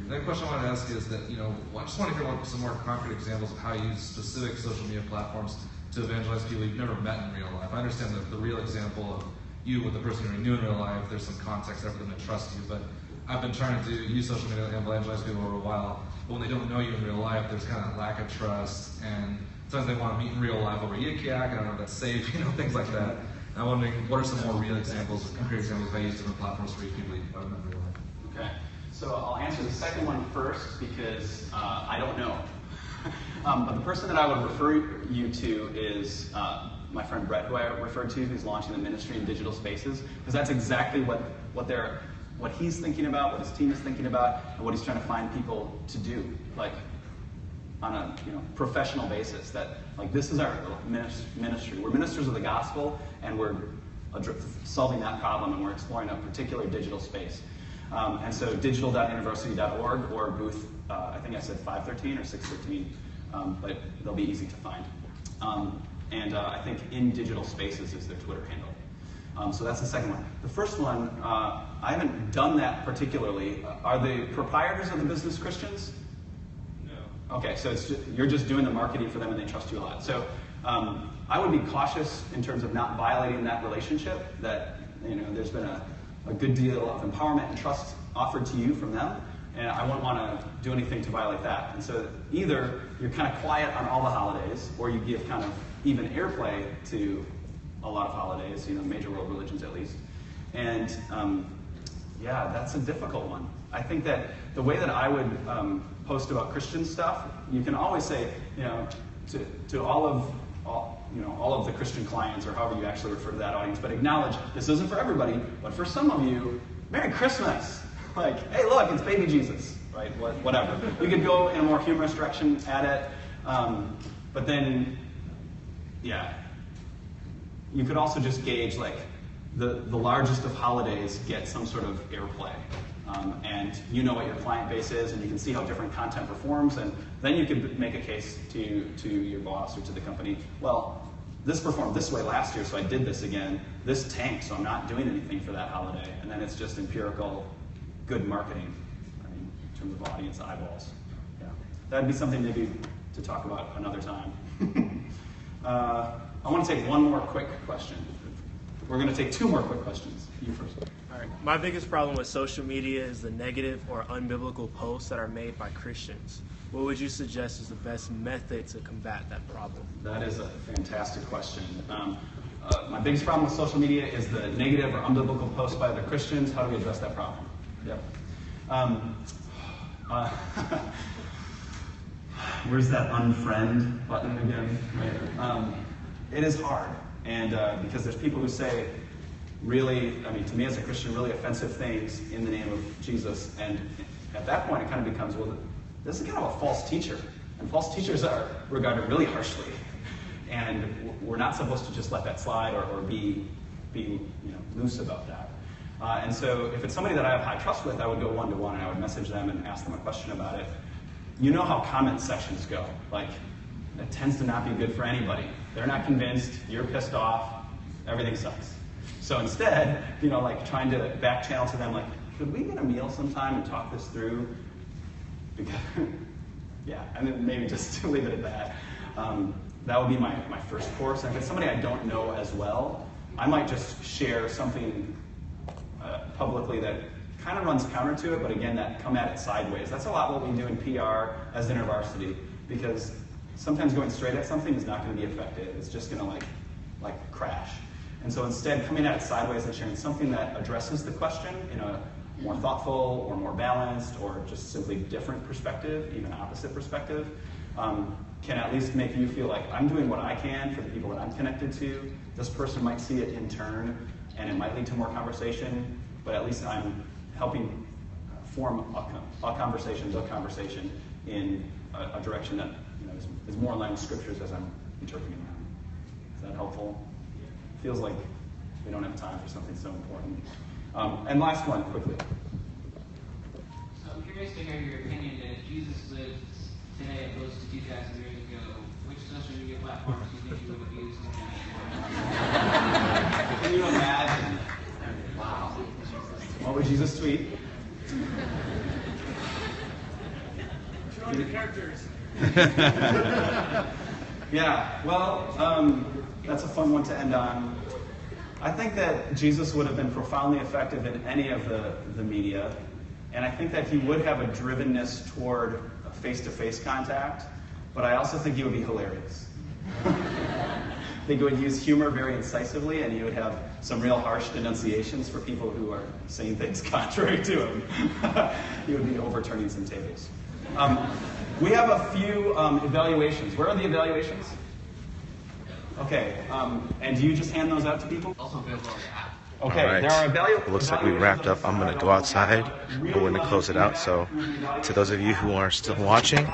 The question I wanted to ask is that I just want to hear some more concrete examples of how you use specific social media platforms to evangelize people you've never met in real life. I understand the real example of you with the person you knew in real life. There's some context there for them to trust you, but I've been trying to use social media to evangelize people for a while. But when they don't know you in real life, there's kind of lack of trust, and sometimes they want to meet in real life over Yik Yak. I don't know if that's safe, things like that. And I'm wondering, what are some more real examples, concrete examples of how you use different platforms to reach people you don't know in real life? Okay, so I'll answer the second one first because I don't know. But the person that I would refer you to is my friend Brett, who I referred to, who's launching the ministry in digital spaces, because that's exactly what he's thinking about, what his team is thinking about, and what he's trying to find people to do, on a professional basis. That this is our ministry. We're ministers of the gospel, and we're solving that problem, and we're exploring a particular digital space. And so digital.intervarsity.org or booth, I think I said 513 or 613, but they'll be easy to find. And I think In Digital Spaces is their Twitter handle. So that's the second one. The first one, I haven't done that particularly. Are the proprietors of the business Christians? No. Okay, so you're just doing the marketing for them and they trust you a lot. So I would be cautious in terms of not violating that relationship, that there's been a good deal of empowerment and trust offered to you from them, and I wouldn't want to do anything to violate that. And so either you're kind of quiet on all the holidays, or you give kind of even airplay to a lot of holidays, major world religions at least. And Yeah, that's a difficult one. I think that the way that I would post about Christian stuff, you can always say, to all of the Christian clients, or however you actually refer to that audience, but acknowledge this isn't for everybody, but for some of you, Merry Christmas. Like, hey, look, it's baby Jesus, right? Whatever. We could go in a more humorous direction at it, but then, yeah, you could also just gauge like the largest of holidays get some sort of airplay. And you know what your client base is, and you can see how different content performs, and then you could make a case to your boss or to the company. Well, this performed this way last year, so I did this again. This tanked, so I'm not doing anything for that holiday. And then it's just empirical, good marketing, in terms of audience eyeballs. Yeah, that'd be something maybe to talk about another time. I want to take one more quick question. We're going to take two more quick questions. You first. All right. My biggest problem with social media is the negative or unbiblical posts that are made by Christians. What would you suggest is the best method to combat that problem? That is a fantastic question. My biggest problem with social media is the negative or unbiblical posts by other Christians. How do we address that problem? Yep. Where's that unfriend button again? Right. It is hard. And because there's people who say really, to me as a Christian, really offensive things in the name of Jesus. And at that point, it kind of becomes, well, this is kind of a false teacher. And false teachers are regarded really harshly. And we're not supposed to just let that slide or be loose about that. And so if it's somebody that I have high trust with, I would go one-to-one and I would message them and ask them a question about it. You know how comment sections go. Like, it tends to not be good for anybody. They're not convinced, you're pissed off, everything sucks. So instead, trying to back channel to them, like, could we get a meal sometime and talk this through? Because, yeah, and then maybe just to leave it at that. That would be my first course. And if it's somebody I don't know as well, I might just share something publicly that kind of runs counter to it, but again, that come at it sideways. That's a lot what we do in PR as InterVarsity, because sometimes going straight at something is not going to be effective. It's just going to like crash. And so instead, coming at it sideways and sharing something that addresses the question in a more thoughtful or more balanced or just simply different perspective, even opposite perspective, can at least make you feel like I'm doing what I can for the people that I'm connected to. This person might see it in turn, and it might lead to more conversation, but at least I'm helping form a conversation in a direction that is more in line with scriptures as I'm interpreting them. Is that helpful? Feels like we don't have time for something so important. And last one, quickly. So I'm curious to hear your opinion that if Jesus lived today opposed to 2,000 years ago, which social media platforms do you think you would have used? Can you imagine? Wow. What would Jesus tweet? 200 characters. Yeah, well, that's a fun one to end on. I think that Jesus would have been profoundly effective in any of the media, and I think that he would have a drivenness toward face-to-face contact, but I also think he would be hilarious. I think he would use humor very incisively, and he would have some real harsh denunciations for people who are saying things contrary to him. He would be overturning some tables. We have a few evaluations. Where are the evaluations? Okay, and do you just hand those out to people? Also available on the app. Okay, All right. there are evaluations. It looks like we wrapped up. I'm going to go outside. We're going to close it out. So to those of you who are still watching,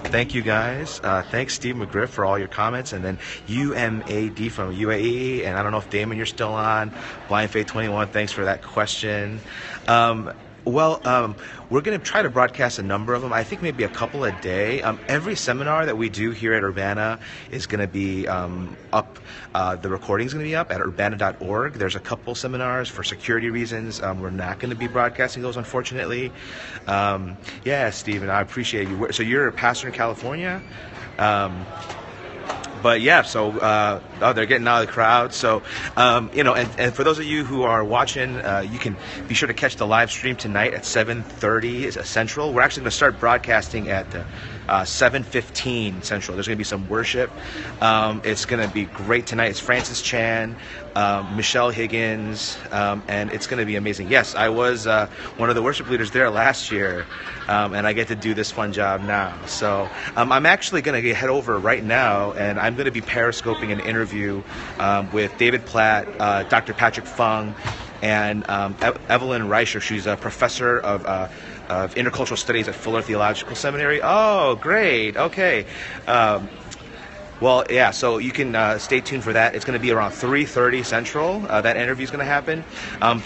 thank you guys. Thanks, Steve McGriff, for all your comments. And then UMAD from UAE. And I don't know if Damon, you're still on. Blind Faith 21, thanks for that question. We're going to try to broadcast a number of them. I think maybe a couple a day. Every seminar that we do here at Urbana is going to be up. The recording is going to be up at urbana.org. There's a couple seminars for security reasons. We're not going to be broadcasting those, unfortunately. Yeah, Stephen, I appreciate you. So you're a pastor in California? But yeah, so they're getting out of the crowd. So, and for those of you who are watching, you can be sure to catch the live stream tonight at 7:30 Central. We're actually going to start broadcasting at 7:15 Central. There's going to be some worship. It's going to be great tonight. It's Francis Chan, Michelle Higgins, and it's going to be amazing. Yes, I was one of the worship leaders there last year, and I get to do this fun job now. So I'm actually going to head over right now, and I'm going to be periscoping an interview with David Platt, Dr. Patrick Fung, and Evelyn Reicher. She's a professor of intercultural studies at Fuller Theological Seminary. Oh, great. Okay. Well, yeah, so you can stay tuned for that. It's going to be around 3:30 Central. That interview is going to happen.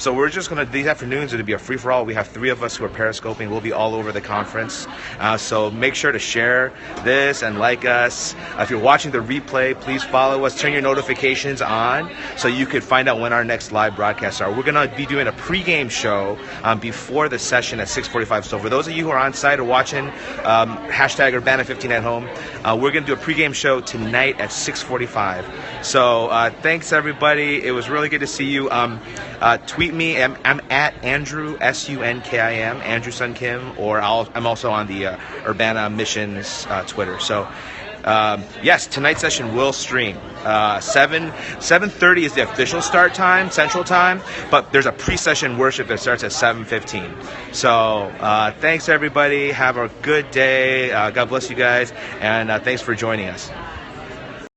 So we're just going to, these afternoons, it'll be a free-for-all. We have 3 of us who are periscoping. We'll be all over the conference. So make sure to share this and like us. If you're watching the replay, please follow us. Turn your notifications on so you could find out when our next live broadcasts are. We're going to be doing a pregame show before the session at 6:45. So for those of you who are on site or watching, hashtag Urbana15 at home, we're going to do a pregame show tonight at 6:45. So thanks everybody. It was really good to see you. Tweet me. I'm at Andrew Sunkim, Andrew Sun Kim, or I'm also on the Urbana Missions Twitter. So yes, tonight's session will stream. 7:30 is the official start time, Central Time, but there's a pre-session worship that starts at 7:15. So thanks everybody. Have a good day. God bless you guys, and thanks for joining us.